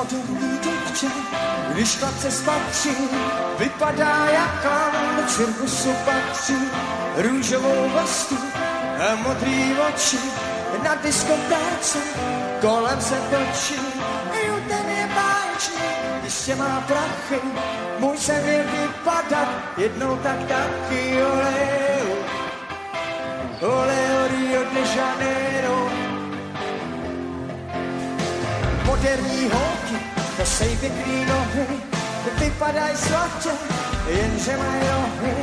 moderní dívče, když chlapce spatří, vypadá jak klam, do cirkusu patří, růžovou vlastu a modrý oči, na diskotéce kolem se točí, jo, ten je báječný, jistě má prachy, můj se měl vypadat, jednou tak taky, oleo, oleo, Rio de Janeiro. Moderní holky, nosej pěkný nohy, vypadají sladce, jenže mají rohy.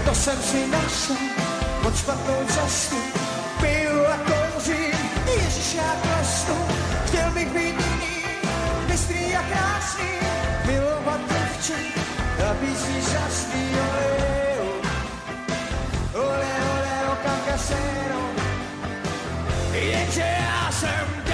To jsem si našel, pod špatnou cestu, piju a kouřím, ježiš já klestu. Chtěl bych být jiný, bystrý a krásný, milovat děvče a být si šťastný. Oleo, ole, ole, o cancasero, jenže já jsem